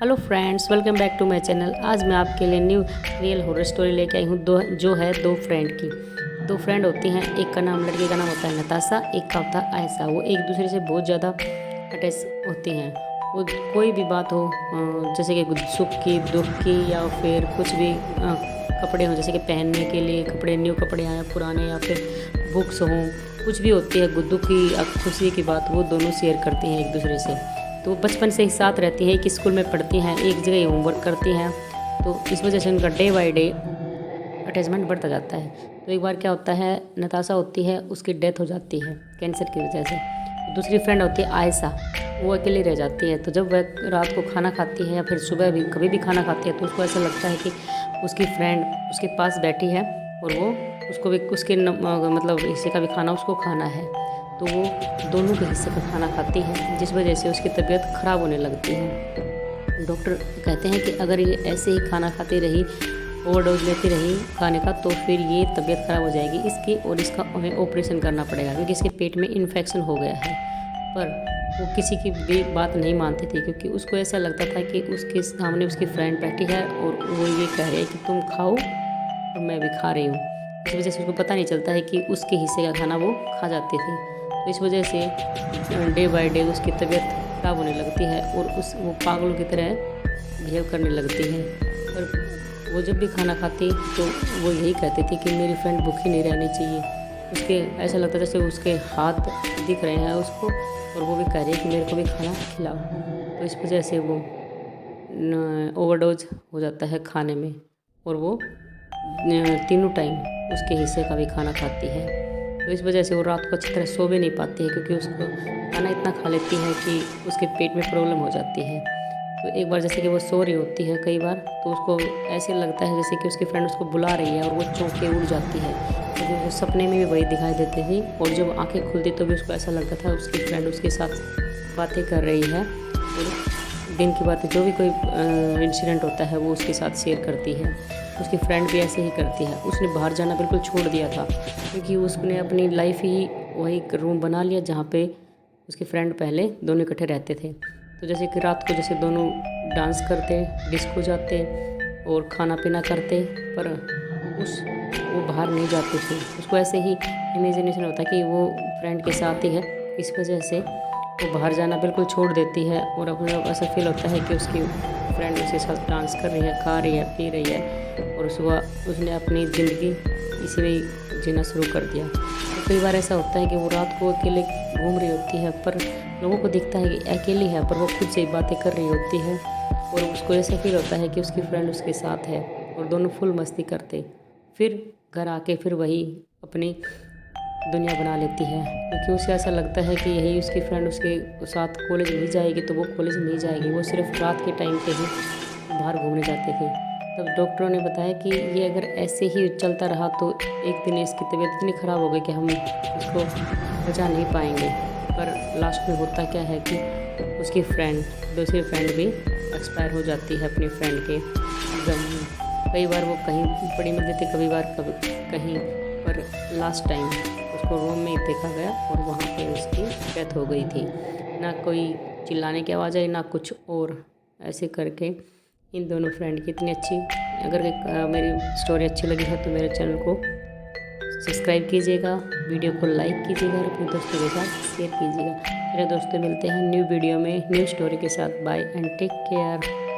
Hello friends, welcome back to my channel. आज मैं आपके लिए न्यू रियल हॉरर स्टोरी लेके आई हूँ दो फ्रेंड की। दो फ्रेंड होती हैं, एक का नाम लड़के का नाम होता है नताशा, एक का होता है आयशा। वो एक दूसरे से बहुत ज़्यादा अटैच होती हैं। वो कोई भी बात हो, जैसे कि सुख की, दुख की, या फिर कुछ भी कपड़े हों, जैसे कि पहनने के लिए कपड़े, न्यू कपड़े आए पुराने, या फिर बुक्स हों, कुछ भी होती है, दुख की खुशी की बात वो दोनों शेयर करती हैं एक दूसरे से। तो बचपन से ही साथ रहती हैं, एक स्कूल में पढ़ती हैं, एक जगह होमवर्क करती हैं। तो इस वजह से उनका डे बाय डे अटैचमेंट बढ़ता जाता है। तो एक बार क्या होता है, नताशा होती है, उसकी डेथ हो जाती है कैंसर की वजह से। दूसरी फ्रेंड होती है आयशा, वो अकेली रह जाती है। तो जब वह रात को खाना खाती है या फिर सुबह भी कभी भी खाना खाती है, तो उसको ऐसा लगता है कि उसकी फ्रेंड उसके पास बैठी है और वो उसको भी उसके मतलब हिस्से का भी खाना उसको खाना है। तो वो दोनों के हिस्से का खाना खाती है, जिस वजह से उसकी तबीयत ख़राब होने लगती है। डॉक्टर कहते हैं कि अगर ये ऐसे ही खाना खाती रही, ओवरडोज लेती रही खाने का, तो फिर ये तबीयत ख़राब हो जाएगी इसकी, और इसका हमें ऑपरेशन करना पड़ेगा क्योंकि इसके पेट में इन्फेक्शन हो गया है। पर वो किसी की भी बात नहीं मानती थी, क्योंकि उसको ऐसा लगता था कि उसके सामने उसकी फ्रेंड बैठी है और वो ये कह रही है कि तुम खाओ और मैं भी खा रही हूँ। इस वजह से उसको पता नहीं चलता है कि उसके हिस्से का खाना वो खा जाती थी। तो इस वजह से डे बाय डे उसकी तबीयत ख़राब होने लगती है और वो पागलों की तरह बिहेव करने लगती है। पर वो जब भी खाना खाती तो वो यही कहती थी कि मेरी फ्रेंड भूखी नहीं रहनी चाहिए। उसके ऐसा लगता था जैसे उसके हाथ दिख रहे हैं उसको, और वो भी कह रही है कि मेरे को भी खाना खिलाओ। तो इस वजह से वो ओवरडोज हो जाता है खाने में, और वो तीनों टाइम उसके हिस्से का भी खाना खाती है। तो इस वजह से वो रात को अच्छी तरह सो भी नहीं पाती है, क्योंकि उसको खाना इतना खा लेती है कि उसके पेट में प्रॉब्लम हो जाती है। तो एक बार जैसे कि वो सो रही होती है कई बार, तो उसको ऐसे लगता है जैसे कि उसकी फ्रेंड उसको बुला रही है, और वो चौंक के उड़ जाती है, क्योंकि उसको सपने में भी वही दिखाई देती थी। और जब आंखें खुलती तो भी उसको ऐसा लगता था उसकी फ्रेंड उसके साथ बातें कर रही है, और दिन की बातें जो भी कोई इंसिडेंट होता है वो उसके साथ शेयर करती है। उसकी फ्रेंड भी ऐसे ही करती है। उसने बाहर जाना बिल्कुल छोड़ दिया था, क्योंकि उसने अपनी लाइफ ही वही रूम बना लिया जहाँ पे उसकी फ्रेंड पहले दोनों इकट्ठे रहते थे। तो जैसे कि रात को जैसे दोनों डांस करते, डिस्को जाते और खाना पीना करते, पर वो बाहर नहीं जाती थी। उसको ऐसे ही इमेजिनेशन होता है कि वो फ्रेंड के साथ ही है, इस वजह से वो बाहर जाना बिल्कुल छोड़ देती है। और अपने ऐसा फील होता है कि उसकी फ्रेंड उसके साथ डांस कर रही है, खा रही है, पी रही है, और सुबह उसने अपनी ज़िंदगी इसी में जीना शुरू कर दिया। तो कई बार ऐसा होता है कि वो रात को अकेले घूम रही होती है, पर लोगों को दिखता है कि अकेली है, पर वो खुद से बातें कर रही होती है, और उसको ऐसा फील होता है कि उसकी फ्रेंड उसके साथ है, और दोनों फुल मस्ती करते। फिर घर आके फिर वही अपनी दुनिया बना लेती है, क्योंकि उसे ऐसा लगता है कि यही उसकी फ्रेंड उसके साथ कॉलेज नहीं जाएगी, तो वो कॉलेज नहीं जाएगी। वो सिर्फ रात के टाइम पे ही बाहर घूमने जाते थे। तब डॉक्टरों ने बताया कि ये अगर ऐसे ही चलता रहा तो एक दिन इसकी तबीयत इतनी ख़राब हो गई कि हम इसको बचा नहीं पाएंगे। पर लास्ट में होता क्या है कि उसकी फ्रेंड, दूसरी फ्रेंड भी एक्सपायर हो जाती है अपनी फ्रेंड के गम। कई बार वो कहीं पड़ी मिलती थी, कभी बार कहीं, पर लास्ट टाइम उसको रूम में ही देखा गया और वहाँ पे उसकी डेथ हो गई थी। ना कोई चिल्लाने की आवाज़ आई, ना कुछ और। ऐसे करके इन दोनों फ्रेंड की इतनी अच्छी, अगर मेरी स्टोरी अच्छी लगी है तो मेरे चैनल को सब्सक्राइब कीजिएगा, वीडियो को लाइक कीजिएगा और अपने दोस्तों के साथ शेयर कीजिएगा। मेरे दोस्तों, मिलते हैं न्यू वीडियो में न्यू स्टोरी के साथ। Bye and take care.